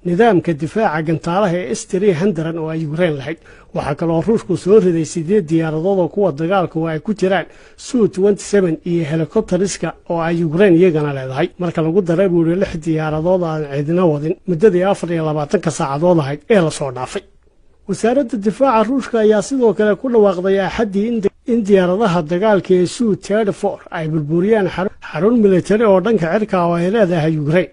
nidaamka difaaca gantaalaha ee S-300 oo ay Ukraine lahayd. waxaa kaloo Ruushku soo riday 8 diyaaradood oo kuwa dagaalka oo ay ku jiraan Su-27 iyo helikobteriska oo ay Ukraine iyagana leedahay. marka lagu daray buu 6 diyaaradood aan cidina wadin muddadii 24 saacadood ahayd ee la soo dhaafay. wasaaradda difaaca Ruushka ayaa sidoo kale ku dhawaaqday Axaddii in diyaaradaha dagaalka ee Su-34 ay burburiyaan xarun militari oo dhanka cirka oo ay leedahay Ukraine,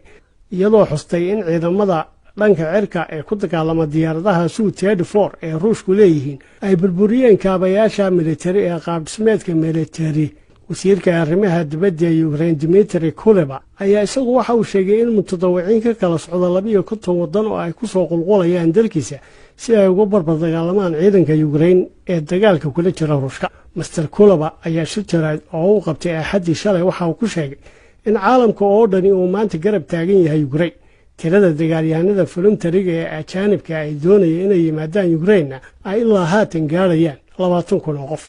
iyadoo xustay in ciidamada dhanka cirka ee ku dagaalama diyaaradaha Su-34 ee Ruushku leeyihiin ay burburiyeen kaabayaasha militari ee qaab dhismeedka militari. wasiirka arrimaha dibadda ee Ukraine Dmitry Kuleba ayaa isagu waxa uu sheegay in mutadawiciin ka kala socda 12 waddan oo ay ku soo qulqulayaan dalkiisa si ay uga barbar dagaalamaan ciidanka Ukraine ee dagaalka kula jira Ruushka. Mr. Kuleba ayaa shir jaraa'id oo uu qabtay Axaddii shalay waxa uu ku sheegay in caalamka oo dhani uu maanta garab taagan yahay Ukraine. tirada dagaalyahanada voluntariga ee ajaanibka ay doonayeen inay yimaadaan Ukraine ay ilaa haatan gaarayaan 20,000 oo qof.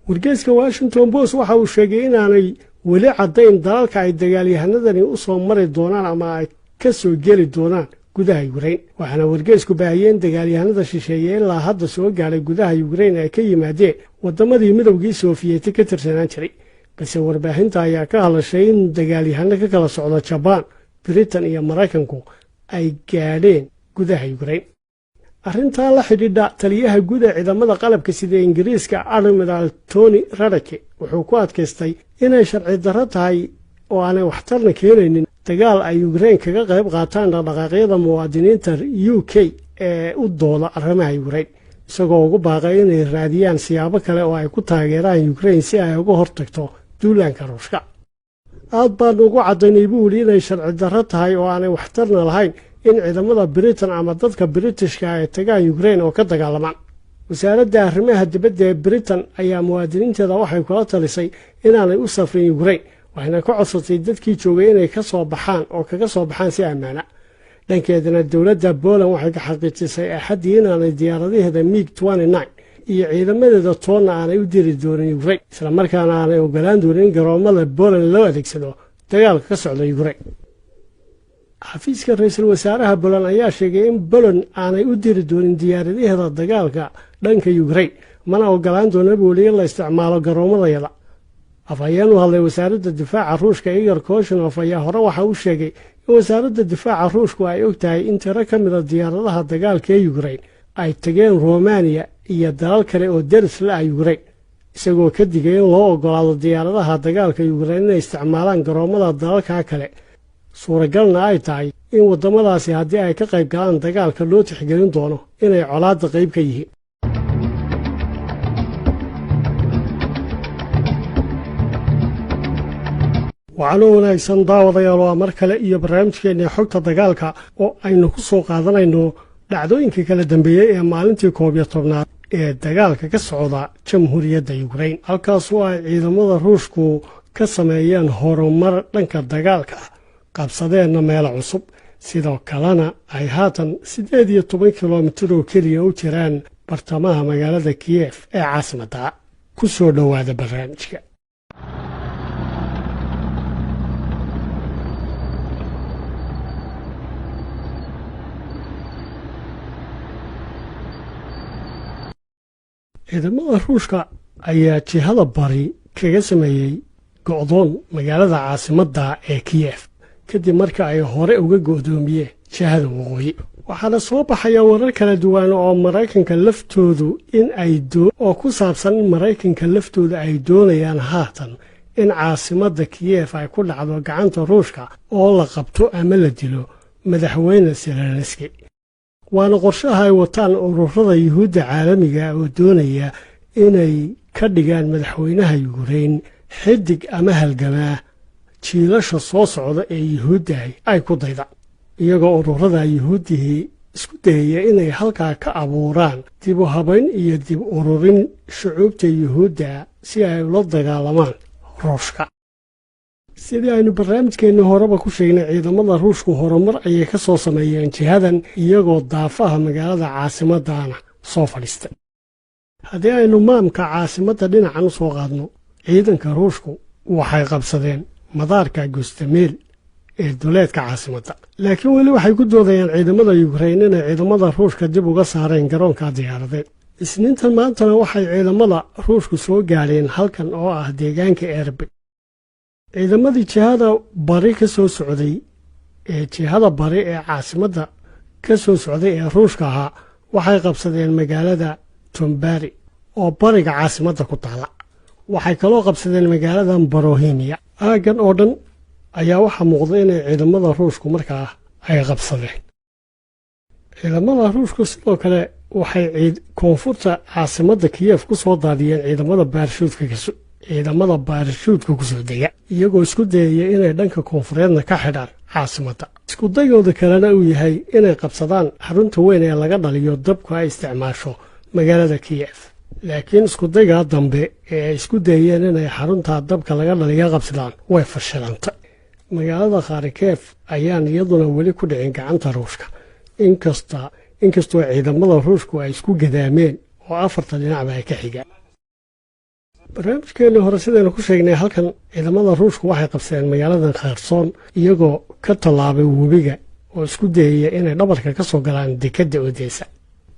wargeyska Washington Post waxa uu sheegay inaanay weli caddayn dalalka ay dagaalyahanadani u soo mari doonaan ama ay ka soo geli doonaan gudaha Ukraine. waxaana wargeysku baahiyeen dagaalyahanada shisheeye ilaa hadda soo gaaray gudaha Ukraine ay ka yimaadeen waddamadii midowgii Sofiyeeti ka tirsanaan jiray, balse warbaahinta ayaa ka hadashay in dagaalyahano ka kala socda Japan, Britain iyo Maraykanku ay gaadheen gudaha Ukraine. arrintan la xidhiidha taliyaha guud ee ciidamada qalabka sida Ingiriiska Admiral Tony Radache wuxuu ku adkaystay inay sharci darro tahay oo aanay waxtarna keenaynin dagaal ay Ukraine kaga qayb qaataan dhaqdhaqaaqyada muwaadiniinta UK ee u dooda arrimaha Ukraine, isagoo ugu baaqay inay raadiyaan siyaabo kale oo ay ku taageeraan Ukraine si ay uga hortagto duulaanka Ruushka. aad baan ugu caddaynay buu yidhi inay sharci darro tahay oo aanay waxtarna lahayn in ciidamada Britain ama dadka Britishka ay tagaan Ukraine oo ka dagaalamaan. wasaaradda arrimaha dibadda ee Britain ayaa muwaadiniinteeda waxay kula talisay inaanay u safrin Ukraine, waxayna ka codsatay dadkii joogay inay ka soo baxaan oo kaga soo baxaan si ammaana. dhankeedana dowladda Poland waxay ka xaqiijisay Axaddii inaanay diyaaradaheeda MiG-29 iyo ciidamadeeda toonna aanay u diri doonin Ukraine, isla markaana aanay ogolaan doonin in garoomada Poland loo adeegsado dagaalka ka socda Ukraine. xafiiska ra'iisul wasaaraha Poland ayaa sheegay in Poland aanay u diri doonin diyaaradaheeda dagaalka dhanka Ukraine, mana ogolaan doonin in la isticmaalo garoomadayada. afhayeen u hadlay wasaaradda difaaca Ruushka Igor Koshinov ayaa hore waxa uu sheegay in wasaaradda difaaca Ruushku ay ogtahay in tiro ka mid ah diyaaradaha dagaalka ee Ukraine ay tageen Romania iyo dalal kale oo deris la ah Ukraine, isagoo ka digay in loo ogolaado diyaaradaha dagaalka Ukraine inay isticmaalaan garoomada dalalka kale. suuragalna ay tahay in waddamadaasi haddii ay ka qayb galaan dagaalka loo tixgelin doono inay colaadda qayb ka yihiin. waxaana wanaagsan daawadayaal waa mar kale iyo barnaamijkeennii xogta dagaalka oo aynu ku soo qaadanayno dhacdooyinka kala dambeeyey ee maalintii 11aad ee dagaalka ka socda jamhuuriyadda Ukraine, halkaasoo ay ciidamada Ruushku ka sameeyeen horumar dhanka dagaalka qabsadeenna meelo cusub, sidoo kalena ay haatan 18 kilomitir oo keliya u jiraan bartamaha magaalada Kiev ee caasimadda. ku soo dhowaada barnaamijka. ciidamada Ruushka ayaa jihada bari kaga sameeyey go'doon magaalada caasimadda ee Kiev kadib marka ay hore uga go'doomiyeen jihada waqooyi. waxaana soo baxaya warar kala duwan oo Maraykanka laftoodu oo ku saabsan in Maraykanka laftooda ay doonayaan haatan in caasimadda Kiev ay ku dhacdo gacanta Ruushka oo la qabto ama la dilo madaxweyne Zelensky. waana qorshaha ay wataan ururada Yuhuudda caalamiga oo doonaya inay ka dhigaan madaxweynaha Ukraine xidig ama halgamaa jiilasha soo socda ee Yuhuudda ay ku dayda, iyagoo ururada Yuhuuddii isku dayaya inay halkaa ka abuuraan dib u habayn iyo dib ururin shucuubta Yuhuudda si ay ula dagaalamaan Ruushka. sidii aynu barnaamijkeenna horeba ku sheegnay, ciidamada Ruushku horumar ayay ka soo sameeyeen jihadan iyagoo daafaha magaalada caasimaddaana soo fadhiistay. haddii aynu maamka caasimadda dhinacan u soo qaadno, ciidanka Ruushku waxay qabsadeen madaarka Gostomel ee duleedka caasimadda. laakiin weli waxay ku doodayaan ciidamada Ukraine inay ciidamada Ruushka dib uga saareen garoonka diyaaradeed. Isniintan maantana waxay ciidamada Ruushku soo gaareen halkan oo ah deegaanka Erbil. ciidamadii jihada bari ka soo socday jihada bari ee caasimadda ka soo socday ee Ruushka ahaa waxay qabsadeen magaalada Tombari oo bariga caasimadda ku taala. waxay kaloo qabsadeen magaalada Borohimia. aaggan oo dhan ayaa waxaa muuqda inay ciidamada Ruushku markaa ay qabsadeen. ciidamada Ruushku sidoo kale waxay koonfurta caasimadda Kiev ku soo daadiyeen ciidamada baarishuudka ku soo dega iyagoo isku dayaya inay dhanka koonfureedna ka xidhaan caasimadda. isku dayooda kalena uu yahay inay qabsadaan xarunta weyn ee laga dhaliyo dabku ay isticmaasho magaalada Kiev. laakiin isku daygaa dambe ee ay isku dayeen inay xarunta dabka laga dhaliyo qabsadaan way fashilantay. magaalada Kharkiv ayaan iyaduna weli ku dhicin gacanta Ruushka inkastoo ciidamada Ruushku ay isku gadaameen oo afarta dhinacba ay ka xigaan. barnaamijkeennii hore sidaynu ku sheegnay halkan ciidamada Ruushku waxay qabsadeen magaalada Kherson iyagoo ka tallaabay webiga oo isku dayaya inay dhabarka ka soo galaan dekedda Odessa.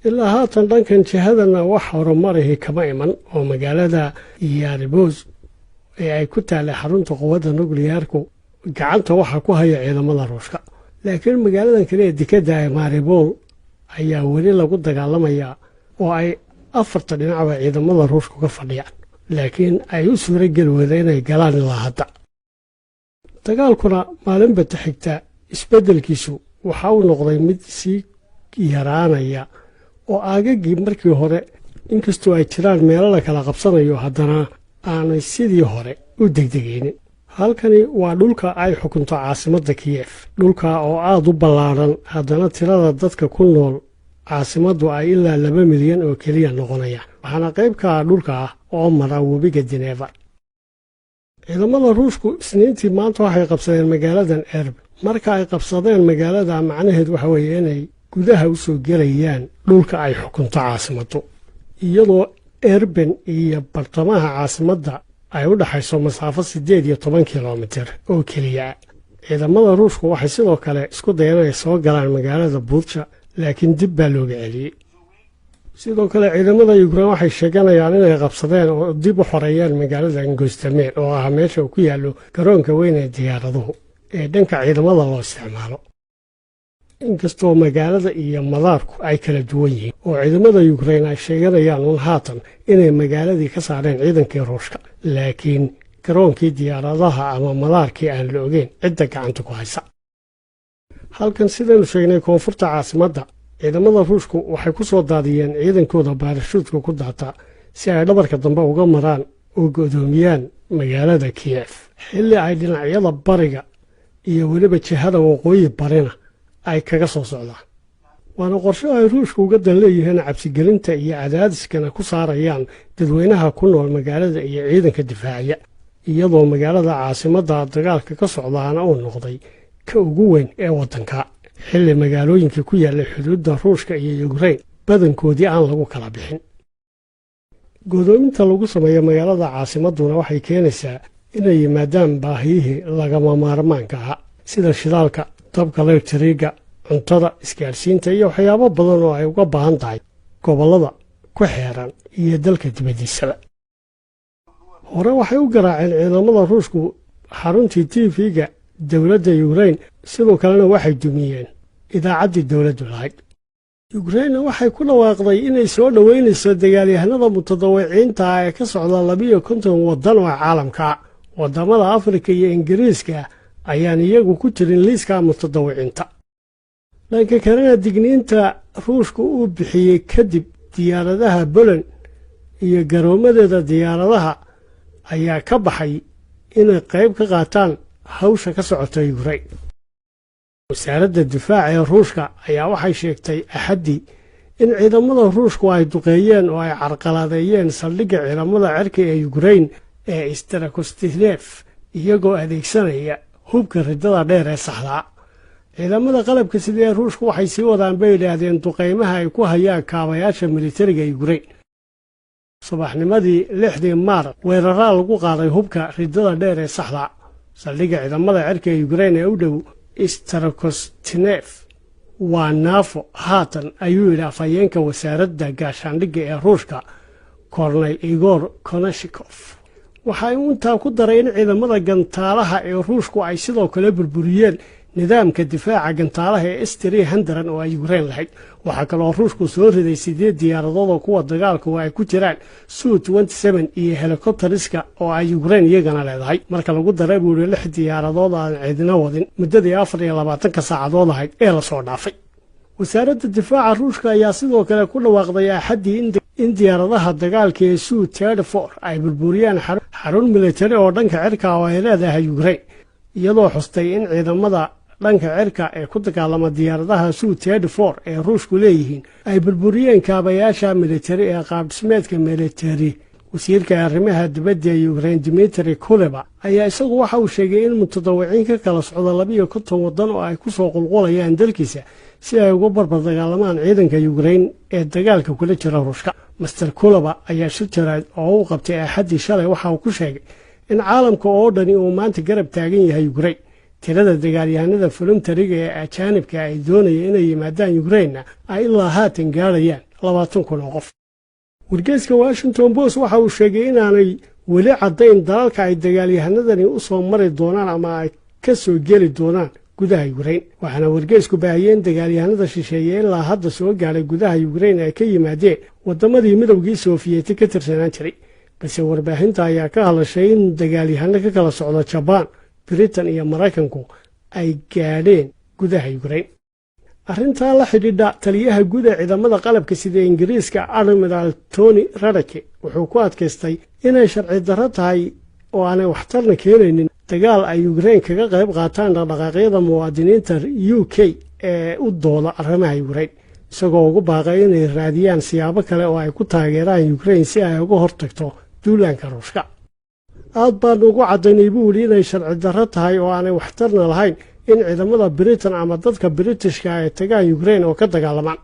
ilaa haatan dhankan jihadana wax horumarihi kama iman oo magaalada Yaribos ee ay ku taallay xarunta quwadda nukliyeerku gacanta waxaa ku haya ciidamada Ruushka. laakiin magaaladan kale ee dekedda ee Mariupol ayaa weli lagu dagaalamayaa oo ay afarta dhinacba ciidamada Ruushku ka fadhiyaan, laakiin ay u suurageli wada inay galaan ilaa hadda. dagaalkuna maalinba xigta isbeddelkiisu waxa uu noqday mid sii yaraanaya oo aagagii markii hore inkastoo ay jiraan meelo la kala qabsanayo haddana aanay sidii hore u degdegaynin. halkani waa dhulka ay xukunto caasimadda Kiev, dhulka oo aad u ballaaran haddana tirada dadka ku nool caasimaddu ay ilaa 2 milyan oo keliya noqonaya, waxaana qayb ka ah dhulka oo mara webiga Dnieper. ciidamada Ruushku isniintii maanta waxay qabsadeen magaaladan Erbil. marka ay qabsadeen magaalada macnaheedu waxa weeye inay gudaha u soo gelayaan dhulka ay xukunto caasimaddu, iyadoo Erbil iyo bartamaha caasimadda ay u dhaxayso masaafo 18 kilomitir oo keliya. ciidamada Ruushku waxay sidoo kale isku dayeen inay soo galaan magaalada Bucha, laakiin dib baa looga celiyey. sidoo kale ciidamada Ukraine waxay sheeganayaan inay qabsadeen oo dib u xoreeyeen magaalada Gostomel oo ah meesha uu ku yaallo garoonka weyn ee diyaaraduhu ee dhanka ciidamada loo isticmaalo. inkastoo magaalada iyo madaarku ay kala duwan yihiin oo ciidamada Ukraine ay sheeganayaan haatan inay magaaladii ka saareen ciidankii Ruushka, laakiin garoonkii diyaaradaha ama madaarkii aan la ogeyn cidda gacanta ku haysa. halkan sidaynu sheegnay koonfurta caasimadda ciidamada Ruushku waxay ku soo daadiyeen ciidankooda baarishuudka ku daata si ay dhabarka dambe uga maraan oo go'doomiyaan magaalada Kiev, xilli ay dhinacyada bariga iyo weliba jihada waqooyi barina ay kaga soo socdaan. waana qorshe ay Ruushku uga dan leeyihiin cabsigelinta iyo cadaadiskana ku saarayaan dadweynaha ku nool magaalada iyo ciidanka difaaciya, iyadoo magaalada caasimadda dagaalka ka socdaana uu noqday ka ugu weyn ee waddanka, xilli magaalooyinka ku yaallay xuduudda Ruushka iyo Ukraine badankoodii aan lagu kala bixin. godoominta lagu sameeyo magaalada caasimadduna waxay keenaysaa inay yimaadaan baahiyihii lagama maarmaanka ah sida shidaalka, dabka elektriga, cuntada, isgaarsiinta iyo waxyaabo badan oo ay uga baahan tahay gobollada ku xeeran iyo dalka dibaddiisaba. hore waxay u garaaceen ciidamada Ruushku xaruntii TV-ga dowladda Ukraine, sidoo kalena waxay dumiyeen idaacaddii dowladdu lahayd. Ukraine waxay ku dhawaaqday inay soo dhaweynayso dagaalyahanada mutadawiciinta ee ka socda 52 waddan oo caalamka. waddamada Afrika iyo Ingiriiska ayaan iyagu ku jirin liiska mutadawiciinta. dhanka kalena digniinta Ruushku uu bixiyey kadib diyaaradaha Poland iyo garoomadeeda diyaaradaha ayaa ka baxay inay qayb ka qaataan hawsha ka socota Ukraine. wasaaradda difaaca ee Ruushka ayaa waxay sheegtay Axaddii in ciidamada Ruushku ay duqeeyeen oo ay carqaladeeyeen saldhigga ciidamada cirka ee Ukraine ee Strakostinef iyagoo adeegsanaya hubka ridada dheer ee saxda. ciidamada qalabka sida ee Ruushku waxay sii wadaan bay yidhaahdeen duqeymaha ay ku hayaan kaabayaasha militariga Ukraine. subaxnimadii 6 Maarch weeraraa lagu qaaday hubka ridada dheer ee saxda saldhigga ciidamada cirka ee Ukraine ee u dhow Starokostinev waa naafo haatan ayuu yidhi afhayeenka wasaaradda gaashaandhigga ee Ruushka Korneyl Igor Konashikov. waxa uu intaa ku daray in ciidamada gantaalaha ee Ruushku ay sidoo kale burburiyeen nidaamka difaaca gantaalaha ee S-300 oo ay Ukraine lahayd. waxa kale oo Ruushku soo riday 8 diyaaradood oo kuwa dagaalka oo ay ku jiraan Su-27 iyo helikobteriska oo ay Ukraine iyagana leedahay. marka lagu daray buu 6 diyaaradood aan ciidina wadin muddadii 24 saacadood ahayd ee la soo dhaafay. wasaaradda difaaca Ruushka ayaa sidoo kale ku dhawaaqday axadii in diyaaradaha dagaalka ee Su-34 ay burburiyaan xarun militari oo dhanka cirka oo ay leedahay Ukraine, iyadoo xustay in ciidamada dhanka cirka ee ku dagaalama diyaaradaha Su-34 ee Ruushku leeyihiin ay burburiyeen kaabayaasha militari ee qaab dhismeedka militari. wasiirka arrimaha dibadda ee Ukraine Dmitry Kuleba ayaa isagu waxa uu sheegay in mutadawiciin ka kala socda 12 waddan oo ay ku soo qulqulayaan dalkiisa si ay uga barbar dagaalamaan ciidanka Ukraine ee dagaalka kula jira Ruushka. Mr. Kuleba ayaa shir jaraa'id oo uu qabtay axadii shalay waxa uu ku sheegay in caalamka oo dhani uu maanta garab taagan yahay Ukraine. tirada dagaalyahanada voluntariga ee ajaanibka ay doonayeen inay yimaadaan Ukraine ay ilaa haatan gaarayaan 20,000 oo qof. wargeyska Washington Post waxa uu sheegay inaanay weli caddayn dalalka ay dagaalyahanadani u soo mari doonaan ama ay ka soo geli doonaan gudaha Ukraine. waxaana wargeysku baahiyeen dagaalyahanada shisheeye ilaa hadda soo gaaray gudaha Ukraine ay ka yimaadeen waddamadii midowgii Sofiyeeti ka tirsanaan jiray, balse warbaahinta ayaa ka hadashay in dagaalyahano ka kala socda Japan, Britain iyo Maraykanku ay gaadheen gudaha Ukraine. arrintaa la xidhiidha taliyaha guud ee ciidamada qalabka sida Ingiriiska Admiral Tony Radake wuxuu ku adkaystay inay sharci darro tahay oo aanay waxtarna keenaynin dagaal ay Ukraine kaga qayb qaataan dhaqdhaqaaqyada muwaadiniinta UK ee u dooda arrimaha Ukraine, isagoo ugu baaqay inay raadiyaan siyaabo kale oo ay ku taageeraan Ukraine si ay uga hortagto duulaanka Ruushka. aad baan ugu caddaynay buu yidhi inay sharci darro tahay oo aanay waxtarna lahayn in ciidamada Britain ama dadka Britishka ay tagaan Ukraine oo ka dagaalamaan.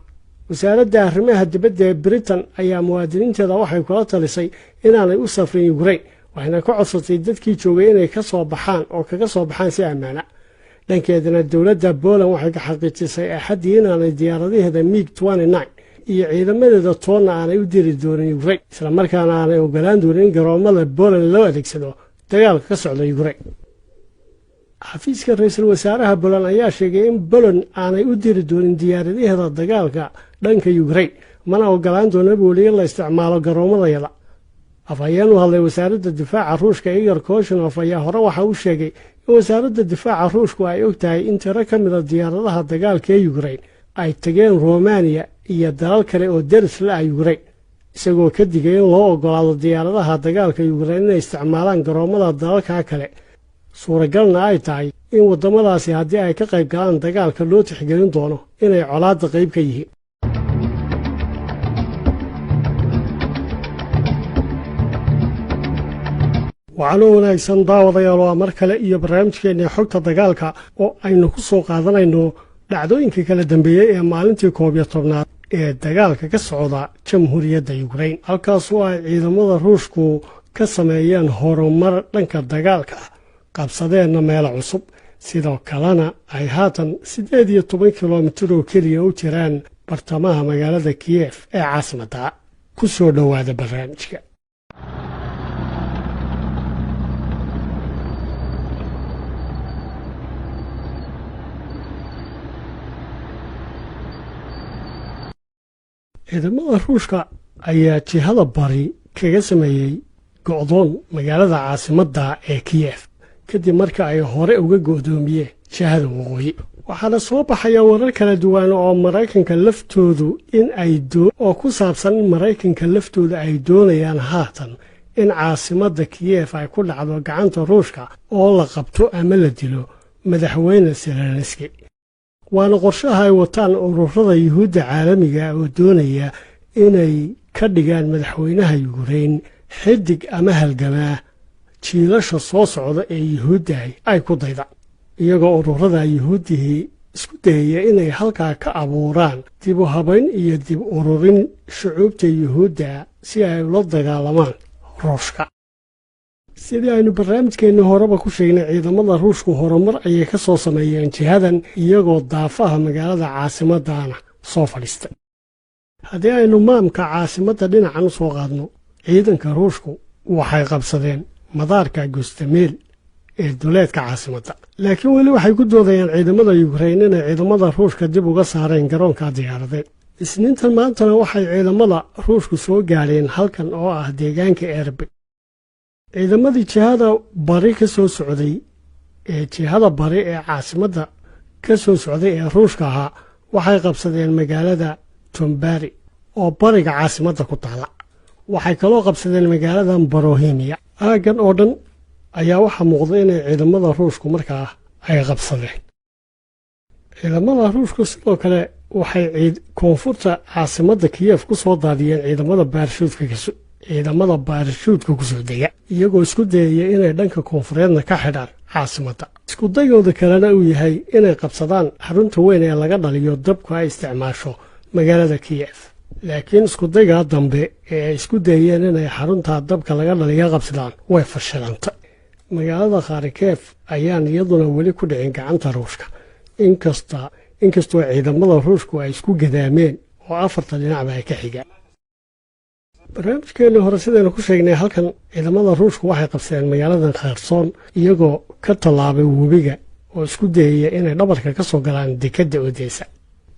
wasaaradda arrimaha dibadda ee Britain ayaa muwaadiniinteeda waxay kula talisay inaanay u safrin Ukraine, waxayna ka codsatay dadkii joogay inay ka soo baxaan oo kaga soo baxaan si ammaana. dhankeedana dowladda Poland waxay ka xaqiijisay axadii inaanay diyaaradaheeda MiG-29 iyo ciidamadeeda toonna aanay u diri doonin Ukraine, isla markaana aanay ogolaan doonin in garoomada Poland loo adeegsado dagaalka ka socda Ukraine. xafiiska ra'iisul wasaaraha Poland ayaa sheegay in Poland aanay u diri doonin diyaaradaheeda dagaalka dhanka Ukraine, mana ogolaan doonin in la isticmaalo garoomadayada. afhayeen u hadlay wasaaradda difaaca Ruushka Igor Koshinov ayaa hore waxa uu sheegay in wasaaradda difaaca Ruushku ay ogtahay in tiro ka mid ah diyaaradaha dagaalka ee Ukraine ay tageen Romania iyo dalal kale oo deris la ah Ukraine, isagoo ka digay in loo ogolaado diyaaradaha dagaalka Ukraine inay isticmaalaan garoomada dalalka kale. suuragalna ay tahay in waddamadaasi haddii ay ka qayb galaan dagaalka loo tixgelin doono inay colaadda qayb ka yihiin. waxaana wanaagsan daawadayaal waa mar kale iyo barnaamijkeennii xogta dagaalka oo aynu ku soo qaadanayno dhacdooyinka kala dambeeyey ee maalintii 11aad ee dagaalka ka socda jamhuuriyadda Ukraine, halkaasoo ay ciidamada Ruushku ka sameeyeen horumar dhanka dagaalka qabsadeenna meelo cusub, sidoo kalena ay haatan 18 kilomitir oo keliya u jiraan bartamaha magaalada Kiev ee caasimadda. ku soo dhowaada barnaamijka. ciidamada Ruushka ayaa jihada bari kaga sameeyey go'doon magaalada caasimadda ee Kiev kadib marka ay hore uga go'doomiyeen jihada waqooyi. waxaana soo baxaya warar kala duwan oo Maraykanka laftoodu oo ku saabsan in Maraykanka laftooda ay doonayaan haatan in caasimadda Kiev ay ku dhacdo gacanta Ruushka oo la qabto ama la dilo madaxweyne Zelensky. waana qorshaha ay wataan ururada Yuhuudda caalamiga oo doonaya inay ka dhigaan madaxweynaha Ukraine xidig ama halgamaa jiilasha soo socda ee Yuhuudda ay ku dayda, iyagoo ururada Yuhuuddii isku dayaya inay halkaa ka abuuraan dib u habayn iyo dib ururin shucuubta Yuhuudda si ay ula dagaalamaan Ruushka. sidii aynu barnaamijkeenni horeba ku sheegnay ciidamada ruushku horumar ayay ka soo sameeyeen jihadan iyagoo daafaha magaalada caasimadana soo fadhiistay haddii aynu maamka caasimadda dhinacan u soo qaadno ciidanka ruushku waxay qabsadeen madaarka gustameel ee duleedka caasimadda laakiin weli waxay ku doodayaan ciidamada yukrain inay ciidamada ruushka dib uga saareen garoonka diyaaradeed isniintan maantana waxay ciidamada ruushku soo gaadheen halkan oo ah deegaanka erbil ciidamadii jihada bari ka soo socday jihada bari ee caasimadda ka soo socday ee ruushka ahaa waxay qabsadeen magaalada tombari oo bariga caasimadda ku taala waxay kaloo qabsadeen magaalada borohimiya aaggan oo dhan ayaa waxaa muuqda inay ciidamada ruushku markaa ay qabsadeen ciidamada ruushku sidoo kale waxay koonfurta caasimadda kiyef ku soo daadiyeen ciidamada baarishuudka ku soo dega iyagoo isku dayaya inay dhanka koonfureedna ka xidhaan caasimadda iskudayooda kalena uu yahay inay qabsadaan xarunta weyn ee laga dhaliyo dabku ay isticmaasho magaalada kiyef laakiin iskudaygaa dambe ee ay isku dayeen inay xaruntaa dabka laga dhaliga qabsadaan way fashilantay magaalada kharkiv ayaan iyaduna weli ku dhicin gacanta ruushka inkastoo ciidamada ruushku ay isku gadaameen oo afarta dhinacba ay ka xigaan barnaamijkeenni hore sidaynu ku sheegnay halkan ciidamada ruushku waxay qabsadeen magaaladan kherson iyagoo ka tallaabay webiga oo isku dayaya inay dhabarka ka soo galaan dekedda odesa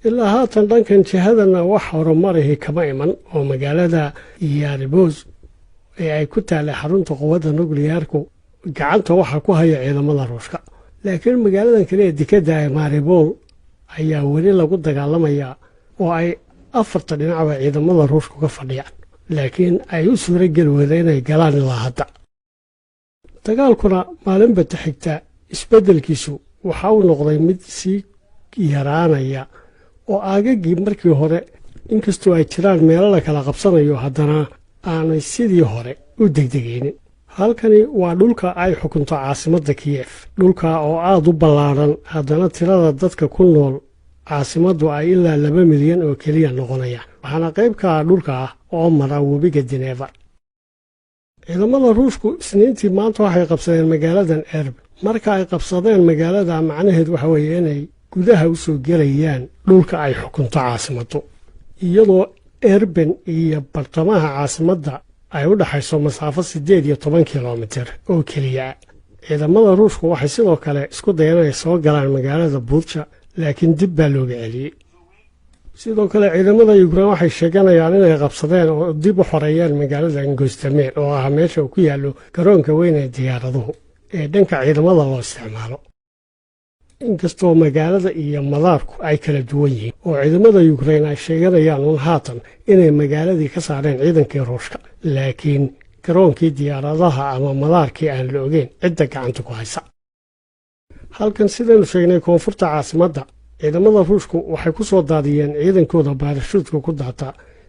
ilaa haatan dhankan jihadana wax horumarihi kama iman oo magaalada yaribos ee ay ku taallay xarunta quwadda nukliyaarku gacanta waxaa ku haya ciidamada ruushka laakiin magaaladan kale ee dekedda ee maribol ayaa weli lagu dagaalamayaa oo ay afarta dhinacba ciidamada ruushku ka fadhiyaan laakiin ay u suura geli wada inay galaan ilaa hadda dagaalkuna maalinbata xigta isbeddelkiisu waxa uu noqday mid sii yaraanaya oo aagaggii markii hore inkastoo ay jiraan meelo la kala qabsanayo haddana aanay sidii hore u degdegaynin halkani waa dhulka ay xukunto caasimadda kiyef dhulka oo aad u ballaadhan haddana tirada dadka ku nool caasimaddu ay ilaa 2 milyan oo keliya noqonayaan waxaana qayb ka ah dhulka ah oo mara webiga dineebar ciidamada ruushku isniintii maanta waxay qabsadeen magaaladan erbil marka ay qabsadeen magaalada macnaheed waxa weeye inay gudaha u soo gelayaan dhulka ay xukunto caasimaddu iyadoo erben iyo bartamaha caasimadda ay u dhaxayso masaafo 18 kilomitir oo keliya ciidamada ruushku waxay sidoo kale isku dayeen inay soo galaan magaalada buutsha laakiin dib baa looga celiyey sidoo kale ciidamada yukrain waxay sheeganayaan inay qabsadeen oo dib u xoreeyeen magaalada gostameel oo ah meesha uu ku yaallo garoonka weyn ee diyaaraduhu ee dhanka ciidamada loo isticmaalo inkastoo magaalada iyo madaarku ay kala duwan yihiin oo ciidamada yukrain ay sheeganayaan uun haatan inay magaaladii ka saareen ciidankii ruushka laakiin garoonkii diyaaradaha ama madaarkii aan la ogeyn cidda gacanta ku haysa halkan sidaynu sheegnay koonfurta caasimadda ciidamada ruushku waxay ku soo daadiyeen ciidankooda baarishuudka ku daata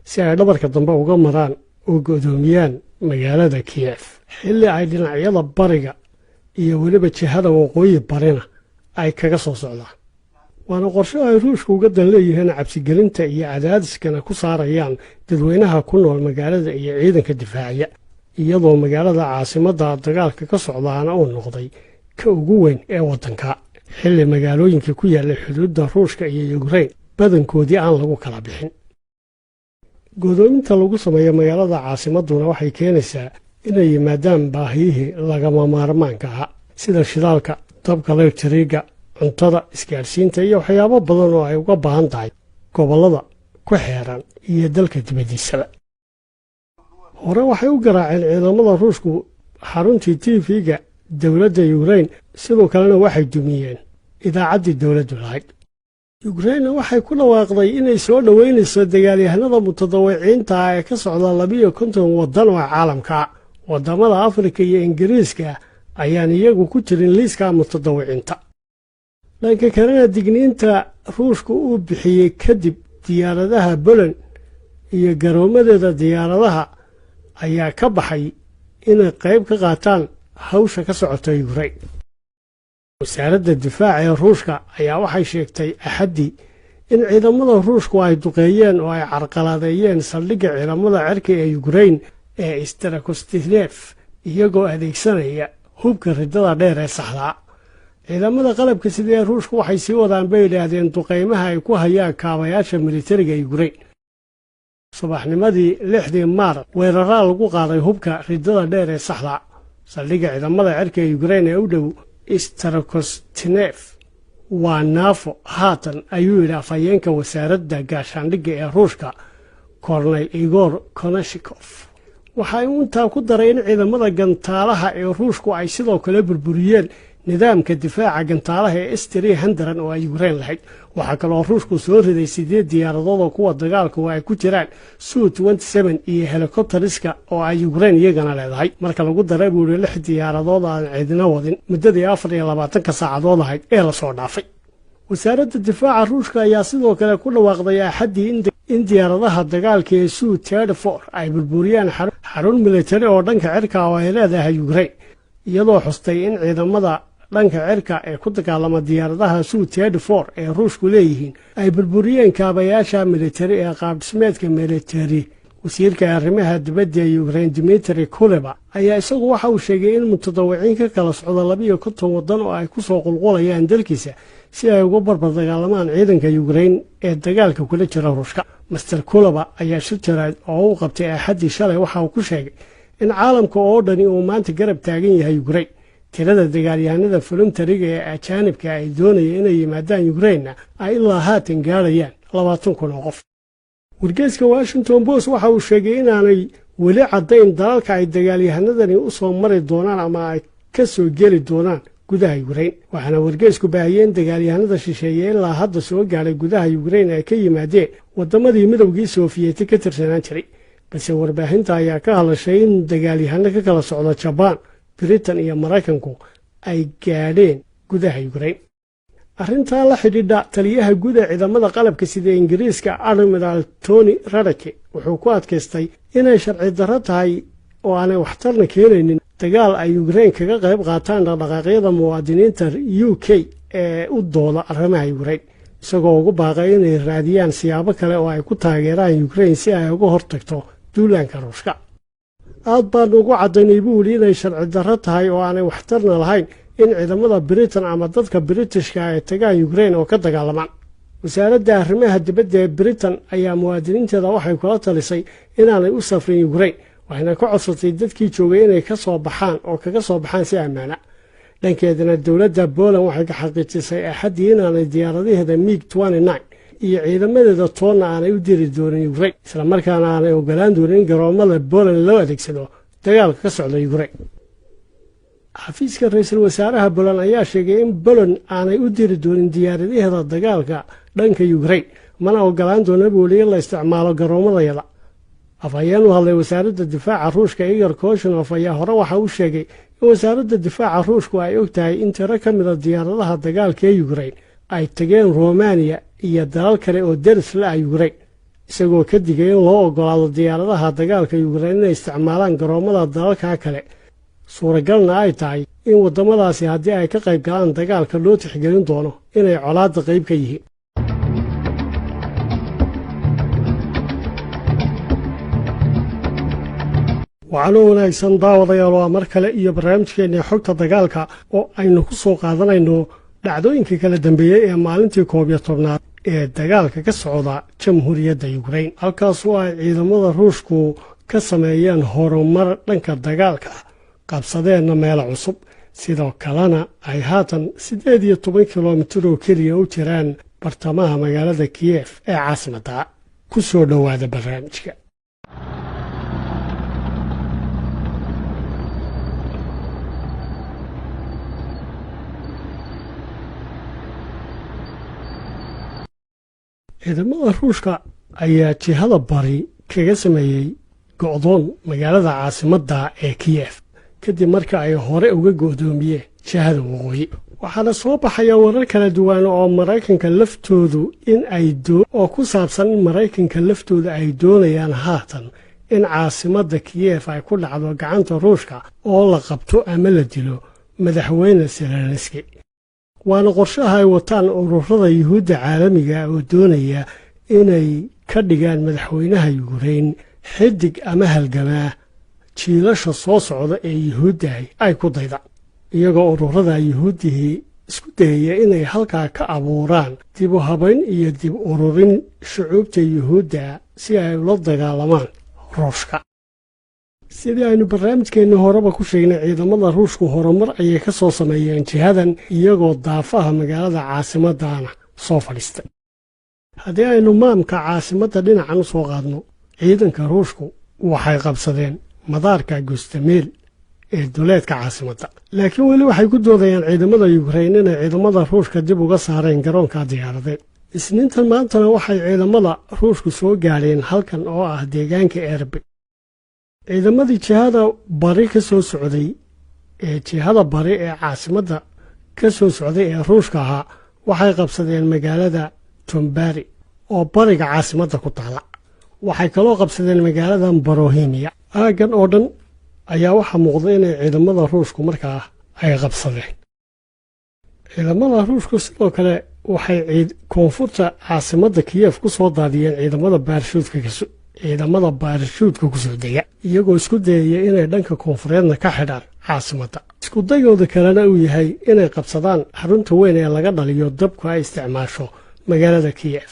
si ay dhabarka dambe uga maraan oo go'doomiyaan magaalada kiyef xilli ay dhinacyada bariga iyo weliba jihada waqooyi barina ay kaga soo socdaan waana qorshe ay ruushku uga dan leeyihiin cabsigelinta iyo cadaadiskana ku saarayaan dadweynaha ku nool magaalada iyo ciidanka difaacaya iyadoo magaalada caasimadda dagaalka ka socdaana uu noqday ka ugu weyn ee waddanka xilli magaalooyinka ku yaallay xuduudda ruushka iyo yukrain badankoodii aan lagu kala bixin godoominta lagu sameeyo magaalada caasimadduna waxay keenaysaa inay yimaadaan baahiyihii lagama maarmaanka ah sida shidaalka dabka elektriga cuntada isgaadhsiinta iyo waxyaabo badan oo ay uga baahan tahay gobollada ku xeeran iyo dalka dibaddiisaba hore waxay u garaaceen ciidamada ruushku xaruntii tv-ga dowladda yukrain sidoo kalena waxay dumiyeen idaacaddii dowladdu lahayd yukrainna waxay ku dhawaaqday inay soo dhoweynayso dagaalyahanada mutadawiciinta ah ee ka socda 52 waddan oo caalamka waddamada afrika iyo ingiriiska ayaan iyagu ku jirin liiska mutadawiciinta dhanka kalena digniinta ruushku uu bixiyey kadib diyaaradaha Poland iyo garoomadeeda diyaaradaha ayaa ka baxay inay qayb ka qaataan hawsha ka socota yukrain wasaaradda difaaca ee ruushka ayaa waxay sheegtay axaddii in ciidamada ruushku ay duqeeyeen oo ay carqaladeeyeen saldhigga ciidamada cirka ee yukrain ee Starokostinev iyagoo adeegsanaya hubka ridada dheer ee saxda. ciidamada qalabka sida ee Ruushku waxay sii wadaan bay yiraahdeen duqeymaha ay ku hayaan kaabayaasha militariga Ukraine. subaxnimadii 6 Maarch weeraraa lagu qaaday hubka ridada dheer ee saxda. saldhigga ciidamada cirka ee Ukraine ee u dhow Starokostinev waa naafo haatan ayuu yidhi afhayeenka wasaaradda gaashaandhigga ee Ruushka Korneyl Igor Konashikov. waxa uu intaa ku daray in ciidamada gantaalaha ee Ruushku ay sidoo kale burburiyeen nidaamka difaaca gantaalaha ee S-300 oo ay Ukraine lahayd. waxa kale oo Ruushku soo riday 8 diyaaradood oo kuwa dagaalka oo ay ku jiraan Su-27 iyo helikobteriska oo ay Ukraine iyagana leedahay. marka lagu daray buu 6 diyaaradood aan ciidina wadin muddadii 24 saacadood ahayd ee la soo dhaafay. wasaaradda difaaca Ruushka ayaa sidoo kale ku dhawaaqday axadii in diyaaradaha dagaalka ee Su-34 ay burburiyaan xarun militari oo dhanka cirka oo ay leedahay Ukraine, iyadoo xustay in ciidamada dhanka cirka ee ku dagaalama diyaaradaha Su-34 ee Ruushku leeyihiin ay burburiyeen kaabayaasha militari ee qaab dhismeedka militari. wasiirka arrimaha dibadda ee Ukraine Dmitry Kuleba ayaa isagu waxa uu sheegay in mutadawiciin ka kala socda 12 waddan oo ay ku soo qulqulayaan dalkiisa si ay uga barbar dagaalamaan ciidanka Ukraine ee dagaalka kula jira Ruushka. Mr. Kuleba ayaa shir jaraa'id oo uu qabtay axadii shalay waxa uu ku sheegay in caalamka oo dhani uu maanta garab taagan yahay Ukraine. tirada dagaalyahanada volunteeriga ee ajaanibka ay doonayeen inay yimaadaan Ukraine ay ilaa haatan gaarayaan 20,000 oo qof. wargeyska Washington Post waxa uu sheegay inaanay weli caddayn dalalka ay dagaalyahanadani u soo mari doonaan ama ay ka soo geli doonaan gudaha Ukraine. waxaana wargeysku baahiyeen dagaalyahanada shisheeye ilaa hadda soo gaaray gudaha Ukraine ay ka yimaadeen wadamadii midowgii Sofiyeeti ka tirsanaan jiray. balse warbaahinta ayaa ka hadashay in dagaalyahano ka kala socda Japan, Britain iyo Mareykanku ay gaadheen gudaha Ukraine. arrintaa la xidhiidha taliyaha guud ee ciidamada qalabka sida Ingiriiska Admiral Tony Radack wuxuu ku adkaystay inay sharci darro tahay oo aanay waxtarna keenaynin dagaal ay Ukraine kaga qayb qaataan dhaqdhaqaaqyada muwaadiniinta UK ee u dooda arrimaha Ukraine, isagoo ugu baaqay inay raadiyaan siyaabo kale oo ay ku taageeraan Ukraine si ay uga hortagto duulaanka Ruushka. aad baan ugu caddaynay buu yidhi inay sharci darro tahay oo aanay waxtarna lahayn in ciidamada Britain ama dadka Britishka ay tagaan Ukraine oo ka dagaalamaan. wasaaradda arrimaha dibadda ee Britain ayaa muwaadiniinteeda waxay kula talisay inaanay u safrin Ukraine, waxayna ka codsatay dadkii joogay inay ka soo baxaan oo kaga soo baxaan si ammaana. dhankeedana dowladda Poland waxay ka xaqiijisay axadii inaanay diyaaradaheeda MiG-29 iyo ciidamadeeda toonna aanay u diri doonin Ukraine, isla markaana aanay ogolaan doonin in garoomada Poland loo adeegsado dagaalka ka socda Ukraine. xafiiska ra'iisul wasaaraha Poland ayaa sheegay in Poland aanay u diri doonin diyaaradaheeda dagaalka dhanka Ukraine, mana ogolaan doono booliye la isticmaalo garoomadayada. afhayeen u hadlay wasaaradda difaaca Ruushka Igor Koshinov ayaa hore waxa uu sheegay in wasaaradda difaaca Ruushku ay ogtahay in tiro ka mid ah diyaaradaha dagaalka ee Ukraine ay tageen Romania iyo dalal kale oo deris la ah Ukraine, isagoo ka digay in loo ogolaado diyaaradaha dagaalka Ukraine inay isticmaalaan garoomada dalalka kale. suuragalna ay tahay in wadamadaasi haddii ay ka qayb galaan dagaalka loo tixgelin doono inay colaadda qayb ka yihiin. waxaana wanaagsan daawadayaal waa mar kale iyo barnaamijkeena xogta dagaalka oo aynu ku soo qaadanayno dhacdooyinka kala dambeeyay ee maalintii 11aad ee dagaalka ka socda jamhuuriyadda Ukraine, halkaas oo ay ciidamada Ruushku ka sameeyeen horumar dhanka dagaalka, qabsadeenna meel cusub, sidoo kalena ay haatan 18 kilomitir oo keliya u jiraan bartamaha magaalada Kiev ee caasimadda. ku soo dhowaada barnaamijka. ciidamada Ruushka ayaa jihada bari kaga sameeyay go'doon magaalada caasimadda ee Kiev kadib markii ay hore uga go'doomiyeen jihada waqooyi. waxaana soo baxaya warar kala duwan oo Mareykanka laftoodu in ay oo ku saabsan in Mareykanka laftooda ay doonayaan haatan in caasimadda Kiev ay ku dhacdo gacanta Ruushka oo la qabto ama la dilo madaxweyne Zelensky. waana qorshaha ay wataan ururada Yuhuudda caalamiga oo doonaya inay ka dhigaan madaxweynaha Ukraine xidig ama halgamaa jiilasha soo socda ee yuhuuddahay ay ku daydaan iyagoo ururada yuhuuddihii isku dayaya inay halkaa ka abuuraan dib u habayn iyo dib ururin shucuubta yuhuudda si ay ula dagaalamaan ruushka sidii aynu barnaamijkeenni horeba ku sheegnay ciidamada ruushku horumar ayay ka soo sameeyeen jihadan iyagoo daafaha magaalada caasimaddaana soo fadhiistay haddii aynu maamka caasimadda dhinacan u soo qaadno ciidanka ruushku waxay qabsadeen madaarka gustameel ee duleedka caasimadda laakiin weli waxay ku doodayaan ciidamada yukrain inay ciidamada ruushka dib uga saareen garoonka diyaaradeed isniintan maantana waxay ciidamada ruushku soo gaadheen halkan oo ah deegaanka erbe ciidamadii jihada bari ka soo socday jihada bari ee caasimadda ka soo socday ee ruushka ahaa waxay qabsadeen magaalada tombari oo bariga caasimadda ku taala waxay kaloo qabsadeen magaalada borohimiya aaggan oo dhan ayaa waxaa muuqda inay ciidamada ruushku markaa ay qabsadeen ciidamada ruushku sidoo kale waxay koonfurta caasimadda kiyef ku soo daadiyeen ciidamada baarishuudka ku soo dega iyagoo isku dayaya inay dhanka koonfureedna ka xidhaan caasimadda iskudayooda kalena uu yahay inay qabsadaan xarunta weyn ee laga dhaliyo dabku ay isticmaasho magaalada kiyef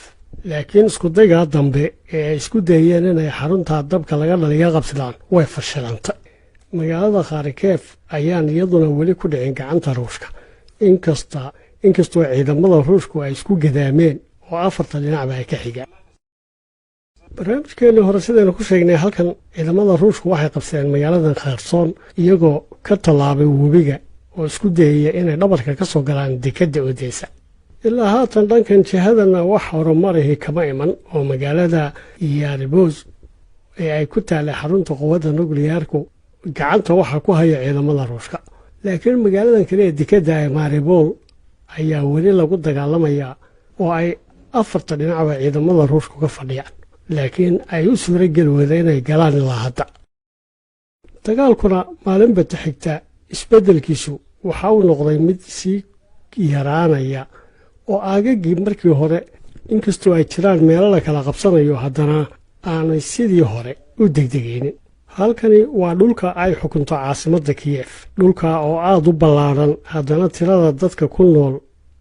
laakiin iskudaygaa dambe ee ay isku dayeen inay xaruntaa dabka laga dhaliyo qabsadaan way fashilantay magaalada kharkiv ayaan iyaduna weli ku dhicin gacanta ruushka inkastoo ciidamada ruushku ay isku gadaameen oo afarta dhinacba ay ka xigaan barnaamijkeenni hore sidaynu ku sheegnay halkan ciidamada ruushku waxay qabsadeen magaaladan kherson iyagoo ka tallaabay webiga oo isku dayaya inay dhabarka ka soo galaan dekedda odesa ilaa haatan dhankan jihadana wax horumarihi kama iman oo magaalada yaribos ee ay ku taallay xarunta quwadda nukliyaarku gacanta waxaa ku haya ciidamada ruushka laakiin magaaladan kale ee dekedda ee maribol ayaa weli lagu dagaalamayaa oo ay afarta dhinacba ciidamada ruushku ka fadhiyaan laakiin ay u suura geli wada inay galaan ilaa hadda dagaalkuna maalinbata xigta isbeddelkiisu waxa uu noqday mid sii yaraanaya oo aagaggii markii hore inkastoo ay jiraan meelo la kala qabsanayo haddana aanay sidii hore u degdegaynin halkani waa dhulka ay xukunto caasimadda kiyef dhulka oo aad u ballaadhan haddana tirada dadka ku nool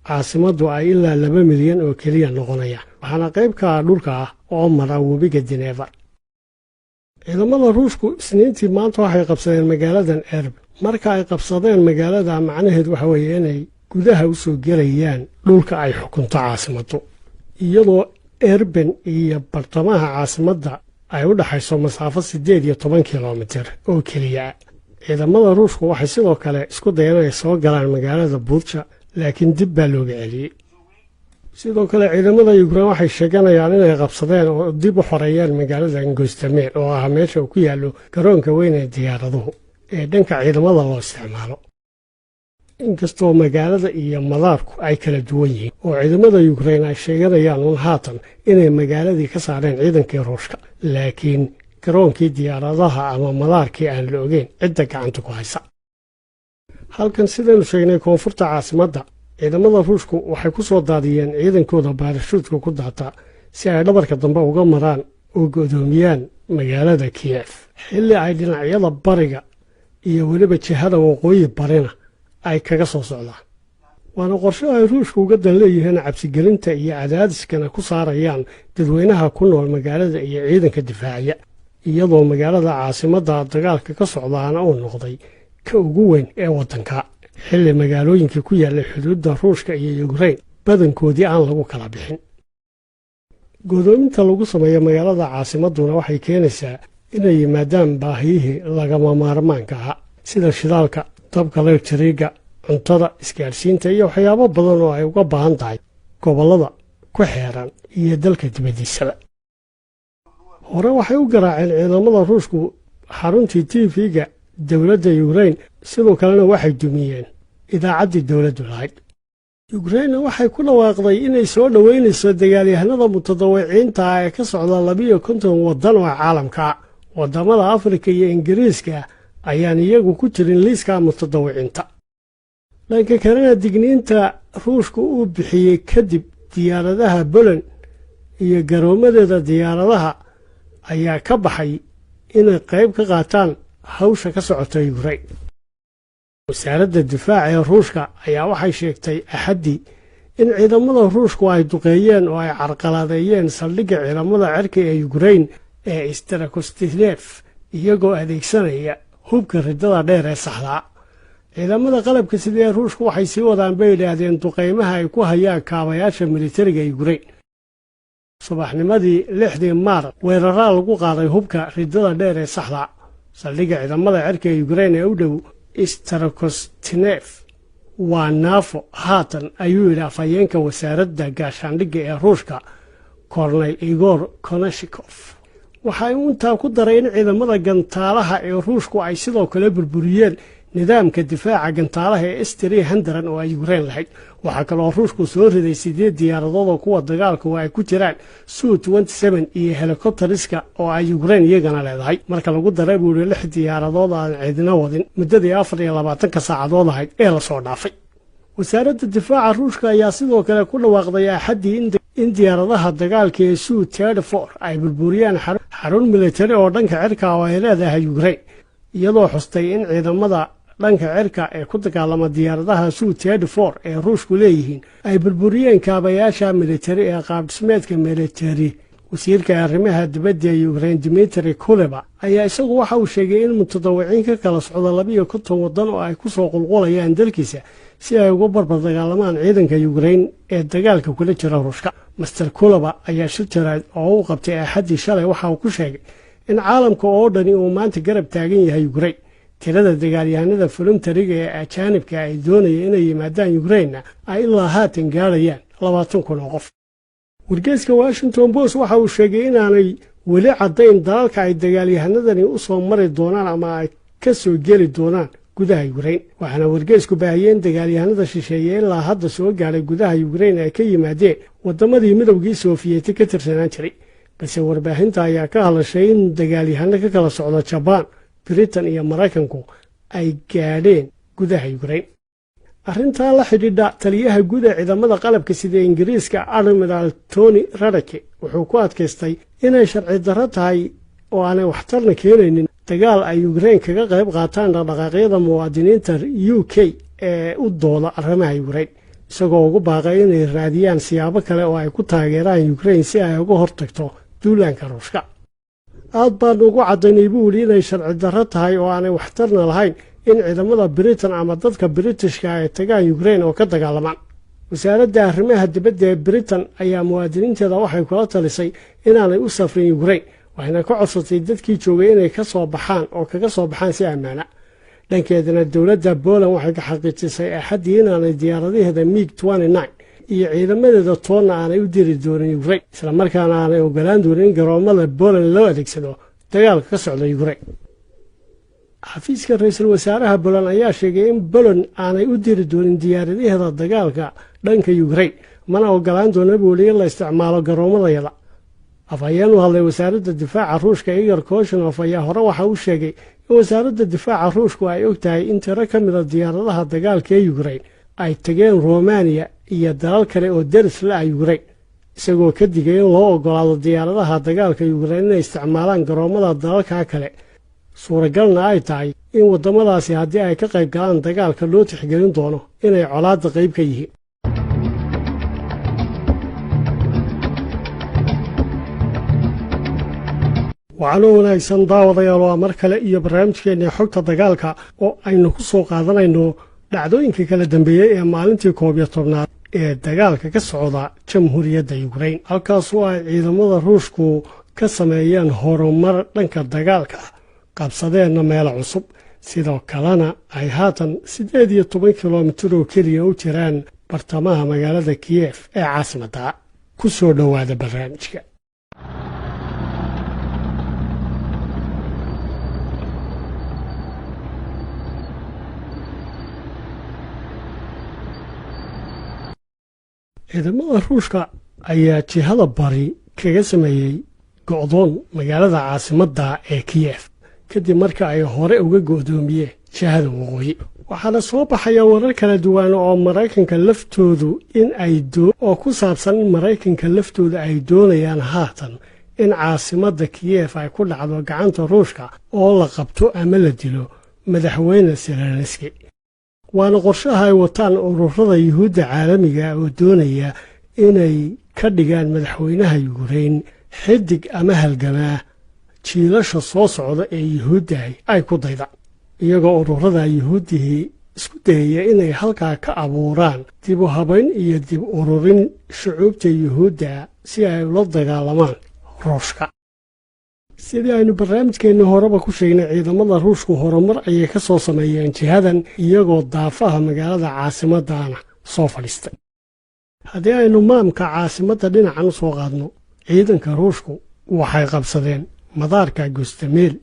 caasimaddu ay ilaa 2 milyan oo keliya noqonayaan waxaana qayb ka ah dhulka ah oo mara webiga dineevar ciidamada ruushku isniintii maanta waxay qabsadeen magaaladan erb marka ay qabsadeen magaalada macnaheed waxa weeye inay gudaha u soo gelayaan dhulka ay xukunto caasimaddu iyadoo erben iyo bartamaha caasimadda ay u dhaxayso masaafo 18 kilomitir oo keliya ciidamada ruushku waxay sidoo kale isku dayeen inay soo galaan magaalada buutsha laakiin dib baa looga celiyey sidoo kale ciidamada yukrain waxay sheeganayaan inay qabsadeen oo dib u xoreeyeen magaalada gostameel oo ah meesha uu ku yaallo garoonka weyn ee diyaaraduhu ee dhanka ciidamada loo isticmaalo inkastoo magaalada iyo madaarku ay kala duwan yihiin oo ciidamada yukrain ay sheeganayaan un haatan inay magaaladii ka saareen ciidankii ruushka laakiin garoonkii diyaaradaha ama madaarkii aan la ogeyn cidda gacanta ku haysa halkan sidaynu sheegnay koonfurta caasimadda ciidamada ruushku waxay ku soo daadiyeen ciidankooda baarishuudka ku daata si ay dhabarka dambe uga maraan oo go'doomiyaan magaalada kiyef xilli ay dhinacyada bariga iyo weliba jihada waqooyi barina ay kaga soo socdaan waana qorshe ay ruushku uga dan leeyihiin cabsigelinta iyo cadaadiskana ku saarayaan dadweynaha ku nool magaalada iyo ciidanka difaacaya iyadoo magaalada caasimadda dagaalka ka socdaana uu noqday ka ugu weyn ee waddanka xilli magaalooyinkii ku yaallay xuduudda ruushka iyo yukrain badankoodii aan lagu kala bixin godoominta lagu sameeyo magaalada caasimadduna waxay keenaysaa inay yimaadaan baahiyihii lagama maarmaanka ahaa sida shidaalka dabka elektriga cuntada isgaadhsiinta iyo waxyaabo badan oo ay uga baahan tahay gobollada ku xeeran iyo dalka dibaddiisaba hore waxay u garaaceen ciidamada ruushku xaruntii tv-ga dowladda yukrain sidoo kalena waxay dumiyeen idaacaddii dowladdu lahayd yukrainna waxay ku dhawaaqday inay soo dhoweynayso dagaalyahanada mutadawiciinta ee ka socda 52 waddan oo caalamka waddamada afrika iyo ingiriiska ayaan iyagu ku jirin liiska mutadawiciinta dhanka kalena digniinta ruushku uu bixiyey kadib diyaaradaha Poland iyo garoomadeeda diyaaradaha ayaa ka baxay inay qayb ka qaataan hawsha ka socota Ukraine. wasaaradda difaaca ee Ruushka ayaa waxay sheegtay Axaddii in ciidamada Ruushku ay duqeeyeen oo ay carqaladeeyeen saldhigga ciidamada cirka ee Ukraine ee Starokostinev iyagoo adeegsanaya hubka ridada dheer ee saxda. ciidamada qalabka sida ee Ruushku waxay sii wadaan bay yiraahdeen duqeymaha ay ku hayaan kaabayaasha militariga Ukraine. subaxnimadii 6 Maarch weerarada lagu qaaday hubka ridada dheer ee saxda saldhigga ciidamada cirka ee Ukraine ee u dhow Starokostinev waa naafo haatan ayuu yidhi afhayeenka wasaaradda gaashaandhigga ee Ruushka Korneyl Igor Konashikov. waxa uu intaa ku daray in ciidamada gantaalaha ee Ruushku ay sidoo kale burburiyeen nidaamka difaaca gantaalaha ee S-300 oo ay Ukraine lahayd. waxa kale oo Ruushku soo riday 8 diyaaradood oo kuwa dagaalka oo ay ku jiraan Su-27 iyo helikobteriska oo ay Ukraine iyagana leedahay. marka lagu daray buu 6 diyaaradood aan ciidina wadin muddadii 24 saacadood ahayd ee la soo dhaafay. wasaaradda difaaca Ruushka ayaa sidoo kale ku dhawaaqday Axaddii in diyaaradaha dagaalka ee Su-34 ay burburiyaan xarun militari oo dhanka cirka oo ay leedahay Ukraine, iyadoo xustay in ciidamada dhanka cirka ee ku dagaalama diyaaradaha Su-34 ee Ruushku leeyihiin ay burburiyeen kaabayaasha militari ee qaab dhismeedka militari. wasiirka arrimaha dibadda ee Ukraine Dmitry Kuleba ayaa isagu waxa uu sheegay in mutadawiciin ka kala socda 12 waddan oo ay ku soo qulqulayaan dalkiisa si ay uga barbar dagaalamaan ciidanka Ukraine ee dagaalka kula jira Ruushka. Mr. Kuleba ayaa shir jaraa'id oo uu qabtay Axaddii shalay waxa uu ku sheegay in caalamka oo dhani uu maanta garab taagan yahay Ukraine. tirada dagaalyahanada voluntariga ee ajaanibka ay doonayeen inay yimaadaan Ukraine ay ilaa haatan gaarayaan 20,000 oo qof. wargeyska Washington Post waxa uu sheegay inaanay weli caddayn dalalka ay dagaalyahanadani u soo mari doonaan ama ay ka soo geli doonaan gudaha Ukraine. waxaana wargeysku baahiyeen dagaalyahanada shisheeye ilaa hadda soo gaaray gudaha Ukraine ay ka yimaadeen wadamadii midowgii Sofiyeeti ka tirsanaan jiray. balse warbaahinta ayaa ka hadashay in dagaalyahano ka kala socda Japan, Britain iyo Mareykanku ay gaadheen gudaha Ukraine. arrintan la xidhiidha taliyaha guud ee ciidamada qalabka sida Ingiriiska Admiral Tony Radack wuxuu ku adkaystay inay sharci darro tahay oo aanay waxtarna keenaynin dagaal ay Ukraine kaga qayb qaataan dhaqdhaqaaqyada muwaadiniinta UK ee u dooda arrimaha Ukraine, isagoo ugu baaqay inay raadiyaan siyaabo kale oo ay ku taageeraan Ukraine si ay uga hortagto duulaanka Ruushka. aad baan ugu caddaynay buu yidhi inay sharci darro tahay oo aanay waxtarna lahayn in ciidamada Britain ama dadka Britishka ay tagaan Ukraine oo ka dagaalamaan. wasaaradda arrimaha dibadda ee Britain ayaa muwaadiniinteeda waxay kula talisay inaanay u safrin Ukraine, waxayna ka codsatay dadkii joogay inay ka soo baxaan oo kaga soo baxaan si ammaana. dhankeedana dowladda Poland waxay ka xaqiijisay Axaddii inaanay diyaaradaheeda MiG-29 iyo ciidamadeeda toonna aanay u diri doonin Ukraine, isla markaana aanay ogolaan doonin in garoomada Poland loo adeegsado dagaalka ka socda Ukraine. xafiiska ra'iisul wasaaraha Poland ayaa sheegay in Poland aanay u diri doonin diyaaradaheeda dagaalka dhanka Ukraine, mana ogolaan doonin in la isticmaalo garoomadayada. afhayeen u hadlay wasaaradda difaaca Ruushka Igor Koshinov ayaa hore waxa uu sheegay in wasaaradda difaaca Ruushku ay ogtahay in tiro ka mid ah diyaaradaha dagaalka ee Ukraine ay tageen Romania iyo dalal kale oo deris la ah Ukraine, isagoo ka digay in loo ogolaado diyaaradaha dagaalka Ukraine inay isticmaalaan garoomada dalalka kale. suuragalna ay tahay in wadamadaasi haddii ay ka qayb galaan dagaalka loo tixgelin doono inay colaadda qayb ka yihiin. waxaana wanaagsan daawadayaal waa mar kale iyo barnaamijkeena xogta dagaalka oo aynu ku soo qaadanayno dhacdooyinka kala dambeeyay ee maalintii 11aad ee dagaalka ka socda jamhuuriyadda Ukraine, halkaasoo ay ciidamada Ruushku ka sameeyeen horumar dhanka dagaalka, qabsadeenna meel cusub, sidoo kalena ay haatan 18 kilomitir oo keliya u jiraan bartamaha magaalada Kiev ee caasimadda. ku soo dhowaada barnaamijka. ciidamada Ruushka ayaa jihada bari kaga sameeyay go'doon magaalada caasimadda ee Kiev kadib marka ay hore uga go'doomiyeen jihada waqooyi. waxaana soo baxaya warar kala duwan oo Mareykanka laftoodu in ay oo ku saabsan in Mareykanka laftooda ay doonayaan haatan in caasimadda kiyef ay ku dhacdo gacanta ruushka oo la qabto ama la dilo madaxweyne zelenski waana qorshaha ay wataan ururada yuhuudda caalamiga oo doonaya inay ka dhigaan madaxweynaha yukrain xidig ama halgamaa jiilasha soo socda ee yuhuudda ay ku daydaan iyagoo ururada yuhuuddihii isku dayaya inay halkaa ka abuuraan dib u habayn iyo dib ururin shucuubta yuhuudda si ay ula dagaalamaan ruushka sidii aynu barnaamijkeenni horeba ku sheegnay ciidamada ruushku horumar ayay ka soo sameeyeen jihadan iyagoo daafaha magaalada caasimaddaana soo fadhiistay haddii aynu maamka caasimadda dhinacan u soo qaadno ciidanka ruushku waxay qabsadeen madaarka gustameel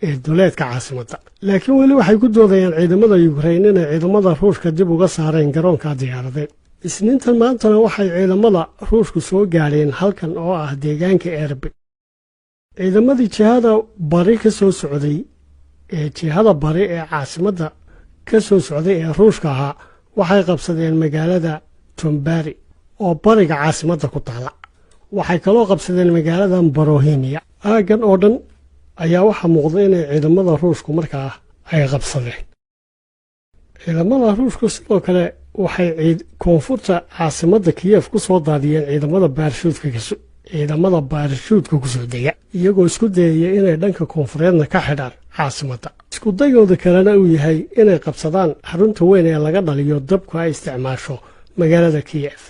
ee duleedka caasimadda laakiin weli waxay ku doodayaan ciidamada yukrain inay ciidamada ruushka dib uga saareen garoonka diyaaradeed isniintan maantana waxay ciidamada ruushku soo gaadheen halkan oo ah deegaanka erbe ciidamadii jihada bari ka soo socday jihada bari ee caasimadda ka soo socday ee ruushka ahaa waxay qabsadeen magaalada tombari oo bariga caasimadda ku taala waxay kaloo qabsadeen magaalada borohimiya aaggan oo dhan ayaa waxaa muuqda inay ciidamada ruushku markaa ay qabsadeen ciidamada ruushku sidoo kale waxay koonfurta caasimadda kiyef ku soo daadiyeen ciidamada baarashuudka ku soo dega iyagoo isku dayaya inay dhanka koonfureedna ka xidhaan caasimadda iskudayooda kalena uu yahay inay qabsadaan xarunta weyn ee laga dhaliyo dabku ay isticmaasho magaalada kiyef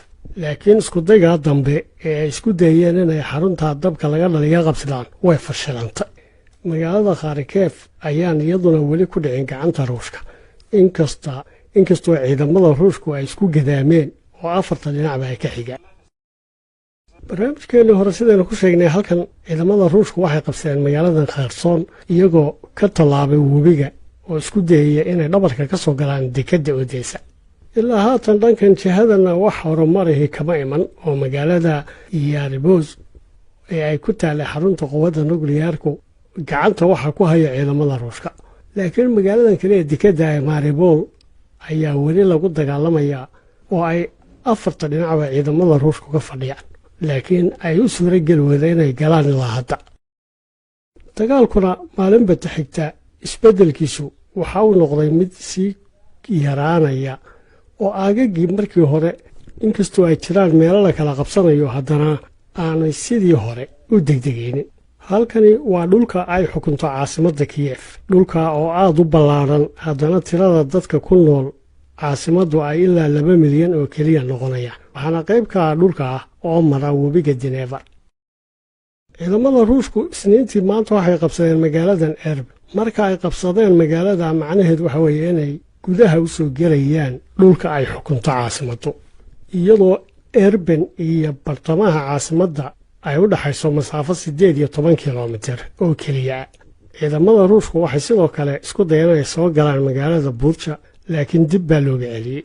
laakiin iskudaygaa dambe ee ay isku dayeen inay xaruntaa dabka laga dhaliya qabsadaan way fashilantay magaalada kharkiv ayaan iyaduna weli ku dhicin gacanta ruushka inkastoo ciidamada ruushku ay isku gadaameen oo afarta dhinacba ay ka xigaan barnaamijkeenii hore sidaynu ku sheegnay halkan ciidamada ruushku waxay qabsadeen magaaladan kherson iyagoo ka tallaabay webiga oo isku dayaya inay dhabarka ka soo galaan dekedda odesa ilaa haatan dhankan jihadana wax horumarihi kama iman oo magaalada yaribos ee ay ku taallay xarunta quwadda nukliyaarku gacanta waxaa ku haya ciidamada ruushka laakiin magaaladan kale ee dekedda ee maribol ayaa weli lagu dagaalamayaa oo ay afarta dhinacba ciidamada ruushku ka fadhiyaan laakiin ay u suura geli wada inay galaan ilaa hadda dagaalkuna maalinba xigta isbeddelkiisu waxa uu noqday mid sii yaraanaya oo aagaggii markii hore inkastoo ay jiraan meelo la kala qabsanayo haddana aanay sidii hore u degdegaynin halkani waa dhulka ay xukunto caasimadda kiyef dhulka oo aad u ballaadhan haddana tirada dadka ku nool caasimaddu ay ilaa 2 milyan oo keliya noqonayaan waxaana qayb ka ah dhulka ah oo mara webiga dineevar ciidamada ruushku isniintii maanta waxay qabsadeen magaaladan erbe marka ay qabsadeen magaalada macnaheed waxa weeye inay gudaha u soo gelayaan dhulka ay xukunto caasimaddu iyadoo erben iyo bartamaha caasimadda ay u dhaxayso masaafo 18 kilomitir oo keliya ciidamada ruushku waxay sidoo kale isku dayeen inay soo galaan magaalada buursha laakiin dib baa looga celiyey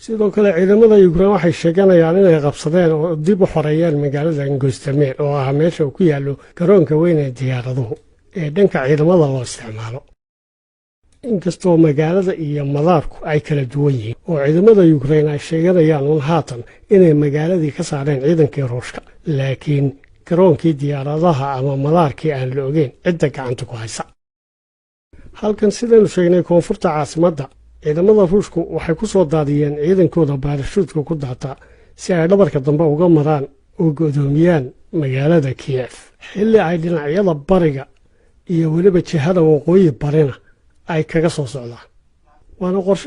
sidoo kale ciidamada yukrain waxay sheeganayaan inay qabsadeen oo dib u xoreeyeen magaalada gostameel oo ah meesha uu ku yaallo garoonka weyn ee diyaaraduhu ee dhanka ciidamada loo isticmaalo inkastoo magaalada iyo madaarku ay kala duwan yihiin oo ciidamada yukrain ay sheeganayaan un haatan inay magaaladii ka saareen ciidankii ruushka laakiin garoonkii diyaaradaha ama madaarkii aan la ogeyn cidda gacanta ku haysa halkan sidaynu sheegnay koonfurta caasimadda ciidamada ruushku waxay ku soo daadiyeen ciidankooda baarashuudka ku daata si ay dhabarka dambe uga maraan oo go'doomiyaan magaalada kiyef xilli ay dhinacyada bariga iyo weliba jihada waqooyi barina ay kaga soo socdaan waana qorshe